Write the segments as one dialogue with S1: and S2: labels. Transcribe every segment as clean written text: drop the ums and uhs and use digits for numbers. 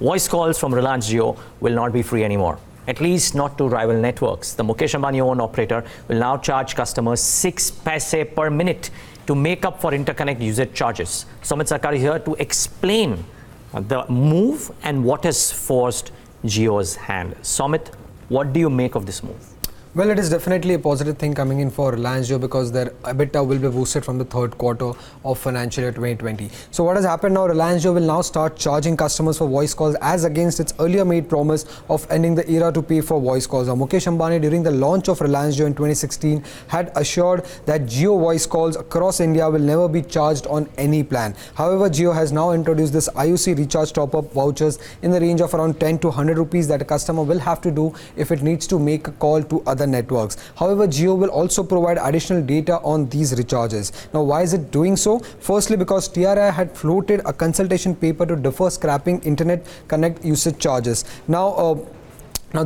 S1: Voice calls from Reliance Jio will not be free anymore, at least not to rival networks. The Mukesh Ambani-owned operator will now charge customers 6 paise per minute to make up for interconnect usage charges. Sumit Sarkar is here to explain the move and what has forced Jio's hand. Sumit, what do you make of this move?
S2: Well, it is definitely a positive thing coming in for Reliance Jio because their EBITDA will be boosted from the third quarter of financial year 2020. So what has happened now, Reliance Jio will now start charging customers for voice calls as against its earlier made promise of ending the era to pay for voice calls. Now, Mukesh Ambani, during the launch of Reliance Jio in 2016, had assured that Jio voice calls across India will never be charged on any plan. However, Jio has now introduced this IUC recharge top-up vouchers in the range of around 10 to 100 rupees that a customer will have to do if it needs to make a call to other networks. However, Jio will also provide additional data on these recharges. Now, why is it doing so? Firstly, because TRI had floated a consultation paper to defer scrapping internet connect usage charges. Now,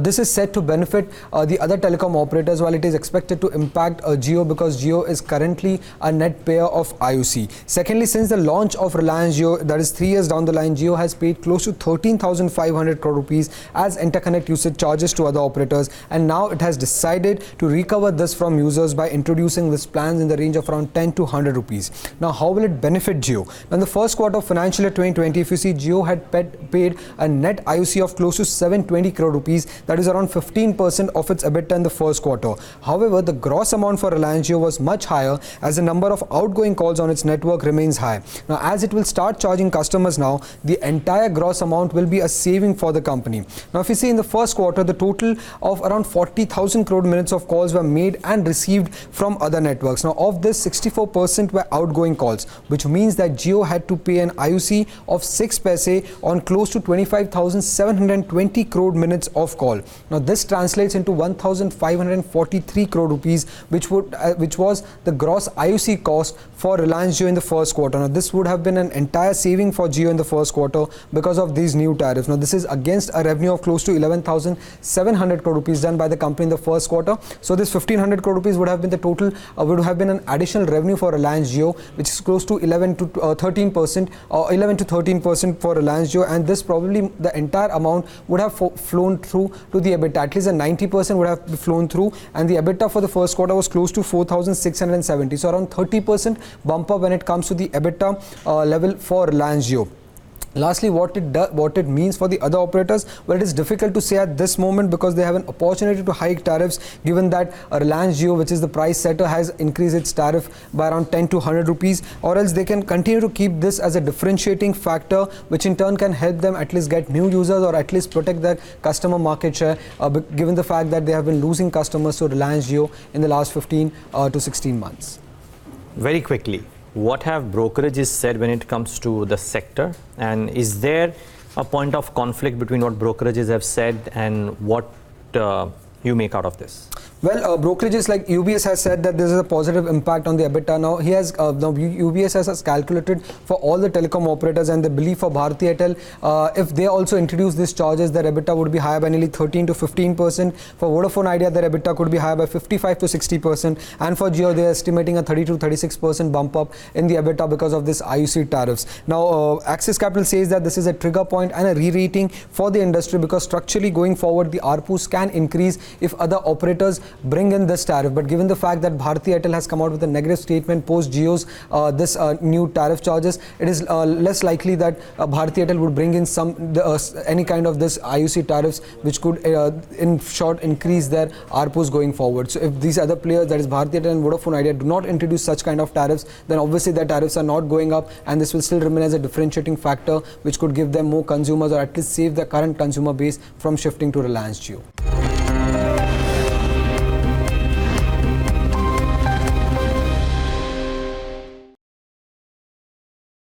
S2: this is set to benefit the other telecom operators, while it is expected to impact Jio because Jio is currently a net payer of IUC. Secondly, since the launch of Reliance Jio, that is 3 years down the line, Jio has paid close to 13,500 crore rupees as interconnect usage charges to other operators, and now it has decided to recover this from users by introducing these plans in the range of around 10 to 100 rupees. Now, how will it benefit Jio? Now, in the first quarter of financial year 2020, if you see, Jio had paid a net IUC of close to 720 crore rupees. That is around 15% of its EBITDA in the first quarter. However, the gross amount for Reliance Jio was much higher as the number of outgoing calls on its network remains high. Now, as it will start charging customers now, the entire gross amount will be a saving for the company. Now, if you see in the first quarter, the total of around 40,000 crore minutes of calls were made and received from other networks. Now, of this, 64% were outgoing calls, which means that Jio had to pay an IUC of 6 paise on close to 25,720 crore minutes of call. Now, this translates into 1,543 crore rupees, which was the gross IUC cost for Reliance Jio in the first quarter. Now, this would have been an entire saving for Jio in the first quarter because of these new tariffs. Now, this is against a revenue of close to 11,700 crore rupees done by the company in the first quarter. So, this 1,500 crore rupees would have been the total, would have been an additional revenue for Reliance Jio, which is close to 11 to 13% for Reliance Jio, and this probably the entire amount would have flown through to the EBITDA. At least a 90% would have flown through, and the EBITDA for the first quarter was close to 4,670. So around 30% bump up when it comes to the EBITDA level for Reliance Jio. Lastly, what it means for the other operators, well, it is difficult to say at this moment because they have an opportunity to hike tariffs, given that Reliance Jio, which is the price setter, has increased its tariff by around 10 to 100 rupees, or else they can continue to keep this as a differentiating factor, which in turn can help them at least get new users or at least protect their customer market share, given the fact that they have been losing customers to Reliance Jio in the last 15 to 16 months.
S1: Very quickly, what have brokerages said when it comes to the sector, and is there a point of conflict between what brokerages have said and what you make out of this?
S2: Well, brokerages like UBS has said that this is a positive impact on the EBITDA. Now, UBS has calculated for all the telecom operators, and they believe for Bharti Airtel, if they also introduce these charges, their EBITDA would be higher by nearly 13 to 15%. For Vodafone Idea, their EBITDA could be higher by 55 to 60%. And for Jio, they are estimating a 30 to 36% bump up in the EBITDA because of this IUC tariffs. Now, Axis Capital says that this is a trigger point and a re-rating for the industry because structurally going forward, the ARPUs can increase if other operators bring in this tariff. But given the fact that Bharti Airtel has come out with a negative statement post Jio's new tariff charges, it is less likely that Bharti Airtel would bring in any kind of this IUC tariffs, which could in short increase their ARPUs going forward. So if these other players, that is Bharti Airtel and Vodafone Idea, do not introduce such kind of tariffs, then obviously their tariffs are not going up, and this will still remain as a differentiating factor which could give them more consumers or at least save the current consumer base from shifting to Reliance Jio.